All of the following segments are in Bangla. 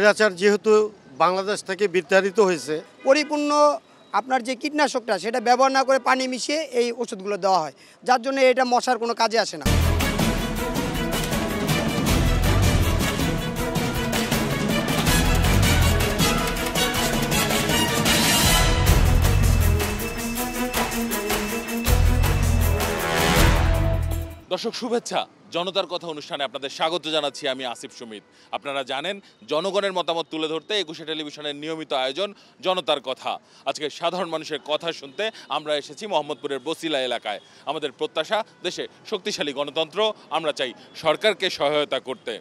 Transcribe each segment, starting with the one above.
স্বৈরাচার যেহেতু বাংলাদেশ থেকে বিতাড়িত হয়েছে, পরিপূর্ণ আপনার যে কীটনাশকটা সেটা ব্যবহার না করে পানি মিশিয়ে এই ওষুধগুলো দেওয়া হয়, যার জন্য এটা মশার কোনো কাজে আসে না। দর্শক শুভেচ্ছা, জনতার কথা অনুষ্ঠানে আপনাদের স্বাগত জানাচ্ছি। আমি আসিফ সুমিত। আপনারা জানেন জনগণের মতামত তুলে ধরতে একুশে টেলিভিশনের নিয়মিত আয়োজন জনতার কথা। আজকে সাধারণ মানুষের কথা শুনতে আমরা এসেছি মোহাম্মদপুরের বসিলা এলাকায়। আমাদের প্রত্যাশা দেশে শক্তিশালী গণতন্ত্র, আমরা চাই সরকারকে সহায়তা করতে।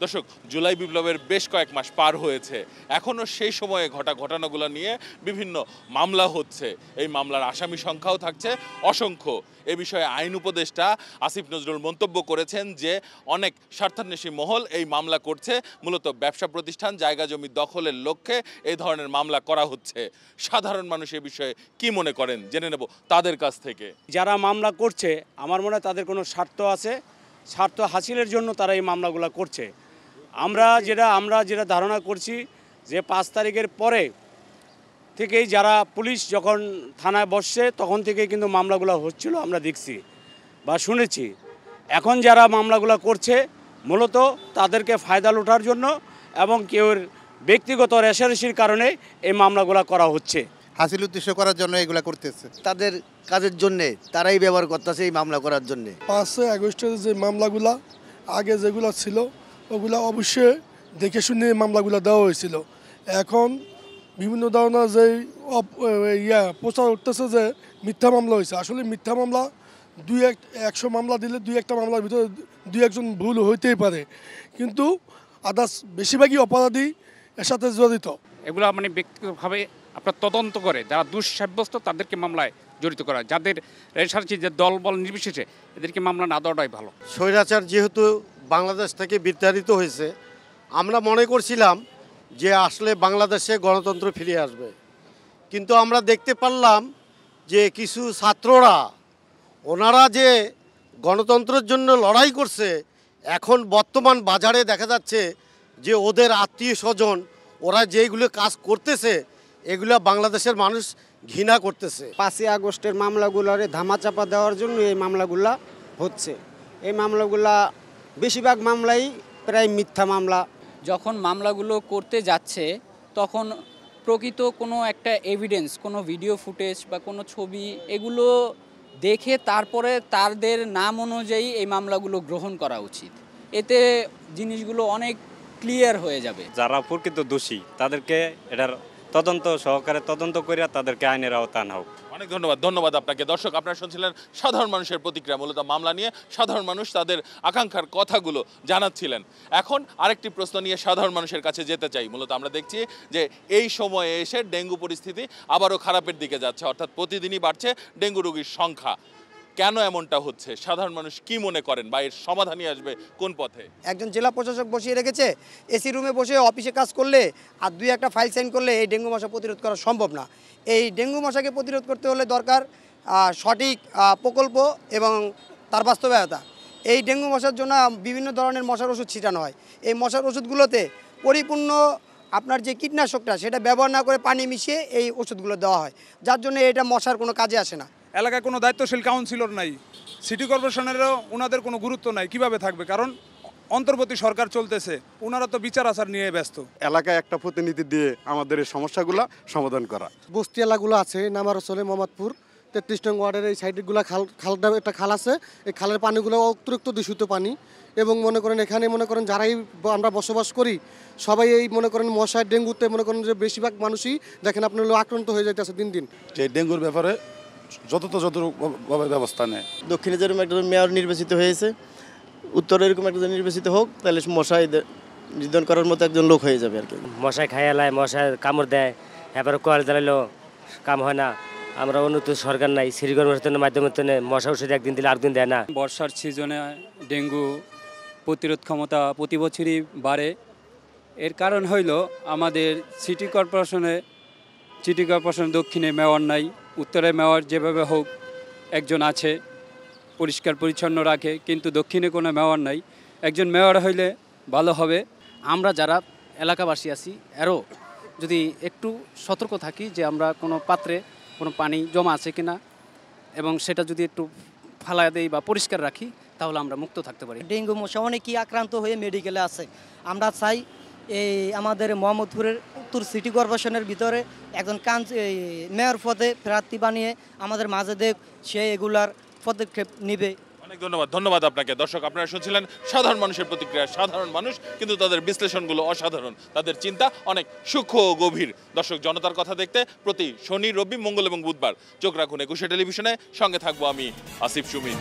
দর্শক, জুলাই বিপ্লবের বেশ কয়েক মাস পার হয়েছে, এখনও সেই সময়ে ঘটনাগুলো নিয়ে বিভিন্ন মামলা হচ্ছে। এই মামলার আসামি সংখ্যাও থাকছে অসংখ্য। এ বিষয়ে আইন উপদেষ্টা আসিফ নজরুল মন্তব্য করেছেন যে অনেক স্বার্থান্বেষী মহল এই মামলা করছে, মূলত ব্যবসা প্রতিষ্ঠান জায়গা জমি দখলের লক্ষ্যে এই ধরনের মামলা করা হচ্ছে। সাধারণ মানুষ এ বিষয়ে কি মনে করেন জেনে নেব তাদের কাছ থেকে। যারা মামলা করছে আমার মনে হয় তাদের কোনো স্বার্থ আছে, স্বার্থ হাসিলের জন্য তারা এই মামলাগুলো করছে। আমরা যেটা ধারণা করছি যে 5 তারিখের পরে থেকেই যারা পুলিশ যখন থানায় বসছে তখন থেকেই কিন্তু মামলাগুলো হচ্ছিল, আমরা দেখছি বা শুনেছি। এখন যারা মামলাগুলো করছে মূলত তাদেরকে ফায়দা লোটার জন্য এবং কেউর ব্যক্তিগত রেষারেষির কারণে এই মামলাগুলো করা হচ্ছে, হাসিল উদ্দেশ্য করার জন্য এগুলা করতেছে। তাদের কাজের জন্যে তারাই ব্যবহার করতেছে এই মামলা করার জন্যে। 5 আগস্টের যে মামলাগুলা আগে যেগুলো ছিল ওগুলা অবশ্যই দেখে শুনে মামলাগুলো দেওয়া হয়েছিল। এখন বিভিন্ন ধরনের যে প্রচার উঠতেছে যে মিথ্যা মামলা হয়েছে, আসলে মিথ্যা মামলা 100 মামলা দিলে 2-1টা মামলার ভিতরে 2-1জন ভুল হইতেই পারে, কিন্তু আদার্স বেশিরভাগই অপরাধী এর সাথে জড়িত। এগুলো মানে ব্যক্তিগতভাবে আপনার তদন্ত করে যারা দোষ সাব্যস্ত তাদেরকে মামলায় জড়িত করা, যাদের রেশারেশি যে দল বল নির্বিশেষে এদেরকে মামলা না দেওয়াটাই ভালো। স্বৈরাচার যেহেতু বাংলাদেশ থেকে বিতাড়িত হয়েছে, আমরা মনে করছিলাম যে আসলে বাংলাদেশে গণতন্ত্র ফিরে আসবে, কিন্তু আমরা দেখতে পারলাম যে কিছু ছাত্ররা ওনারা যে গণতন্ত্রের জন্য লড়াই করছে, এখন বর্তমান বাজারে দেখা যাচ্ছে যে ওদের আত্মীয় স্বজন ওরা যেগুলো কাজ করতেছে এগুলো বাংলাদেশের মানুষ ঘৃণা করতেছে। 5 আগস্টের মামলাগুলোরে ধামাচাপা দেওয়ার জন্য এই মামলাগুলা হচ্ছে। এই মামলাগুলা বেশিরভাগ মামলাই প্রায় মিথ্যা মামলা। যখন মামলাগুলো করতে যাচ্ছে তখন প্রকৃত কোনো একটা এভিডেন্স, কোনো ভিডিও ফুটেজ বা কোনো ছবি এগুলো দেখে তারপরে তাদের নাম অনুযায়ী এই মামলাগুলো গ্রহণ করা উচিত। এতে জিনিসগুলো অনেক ক্লিয়ার হয়ে যাবে। যারা প্রকৃত দোষী তাদেরকে এটার তদন্ত সহকারে তদন্ত করে তাদেরকে আইনের আওতায় আনা হোক। অনেক ধন্যবাদ আপনাকে। দর্শক, আপনারা শুনছিলেন সাধারণ মানুষের প্রতিক্রিয়া, মূলত মামলা নিয়ে সাধারণ মানুষ তাদের আকাঙ্ক্ষার কথাগুলো জানাচ্ছিলেন। এখন আরেকটি প্রশ্ন নিয়ে সাধারণ মানুষের কাছে যেতে চাই। মূলত আমরা দেখছি যে এই সময়ে এসে ডেঙ্গু পরিস্থিতি আবারও খারাপের দিকে যাচ্ছে, অর্থাৎ প্রতিদিনই বাড়ছে ডেঙ্গু রোগীর সংখ্যা। কেন এমনটা হচ্ছে, সাধারণ মানুষ কি মনে করেন বা এর সমাধানই আসবে কোন পথে? একজন জেলা প্রশাসক বসিয়ে রেখেছে, এসি রুমে বসে অফিসে কাজ করলে আর 2-1টা ফাইল সাইন করলে এই ডেঙ্গু মশা প্রতিরোধ করা সম্ভব না। এই ডেঙ্গু মশাকে প্রতিরোধ করতে হলে দরকার সঠিক প্রকল্প এবং তার বাস্তবায়তা। এই ডেঙ্গু মশার জন্য বিভিন্ন ধরনের মশার ওষুধ ছিটানো হয়। এই মশার ওষুধগুলোতে পরিপূর্ণ আপনার যে কীটনাশকটা সেটা ব্যবহার না করে পানি মিশিয়ে এই ওষুধগুলো দেওয়া হয়, যার জন্য এটা মশার কোনো কাজে আসে না। এলাকায় কোনো দায়িত্বশীল কাউন্সিলর নাই, সিটি কর্পোরেশনেরও ওনাদের কোনো গুরুত্ব নাই। কিভাবে থাকবে? কারণ অন্তর্বর্তী সরকার চলতেছে, ওনারা তো বিচার আচার নিয়ে ব্যস্ত। এলাকায় একটা প্রতিনিধি দিয়ে আমাদের এই সমস্যাগুলো সমাধান করা। বস্তি এলাকাগুলো আছে নামারচলে মোহাম্মদপুর 33 নং ওয়ার্ডের এই সাইডগুলো খালটা একটা খাল আছে, এই খালের পানিগুলো অতিরিক্ত দূষিত পানি এবং মনে করেন এখানে মনে করেন যারাই আমরা বসবাস করি সবাই এই মনে করেন মশার ডেঙ্গুতে মনে করেন যে বেশিরভাগ মানুষই দেখেন আপনার আক্রান্ত হয়ে যাইতেছে দিন দিন। এই ডেঙ্গুর ব্যাপারে যতভাবে ব্যবস্থা নেয়। দক্ষিণে যেরকম একটা মেয়র নির্বাচিত হয়েছে, উত্তরে এরকম একটা নির্বাচিত হোক, তাহলে মশাই নিধন করার মতো একজন লোক হয়ে যাবে আর কি। মশাই খাইয়ালায়, মশাই কামড় দেয়, এবার কয়েল জ্বালাইলেও কাম হয় না। আমরা উন্নত সরকার নাই, সিটি কর্পোরেশনের মাধ্যমে মশা ওষুধ একদিন দিলে আরেকদিন দেয় না। বর্ষার সিজনে ডেঙ্গু প্রতিরোধ ক্ষমতা প্রতি বছরই বাড়ে। এর কারণ হইল আমাদের সিটি কর্পোরেশন দক্ষিণে মেয়র নাই, উত্তরে মেয়র যেভাবে হোক একজন আছে পরিষ্কার পরিচ্ছন্ন রাখে, কিন্তু দক্ষিণে কোনো মেয়র নাই। একজন মেয়র হইলে ভালো হবে। আমরা যারা এলাকাবাসী আছি এরও যদি একটু সতর্ক থাকি যে আমরা কোনো পাত্রে কোনো পানি জমা আছে কিনা এবং সেটা যদি একটু ফালা দেই বা পরিষ্কার রাখি তাহলে আমরা মুক্ত থাকতে পারি। ডেঙ্গু মশা অনেকেই আক্রান্ত হয়ে মেডিকেলে আছে। আমরা চাই এই আমাদের মোহাম্মদপুরের উত্তর সিটি কর্পোরেশনের ভিতরে একজন মেয়র পদে প্রার্থী বানিয়ে আমাদের মাঝে দেখ সে এগুলার পদক্ষেপ নিবে। অনেক ধন্যবাদ আপনাকে। দর্শক, আপনারা শুনছিলেন সাধারণ মানুষের প্রতিক্রিয়া। সাধারণ মানুষ কিন্তু তাদের বিশ্লেষণগুলো অসাধারণ, তাদের চিন্তা অনেক সূক্ষ্ম ও গভীর। দর্শক, জনতার কথা দেখতে প্রতি শনি, রবি, মঙ্গল এবং বুধবার চোখ রাখুন একুশে টেলিভিশনে। সঙ্গে থাকবো আমি আসিফ সুমিত।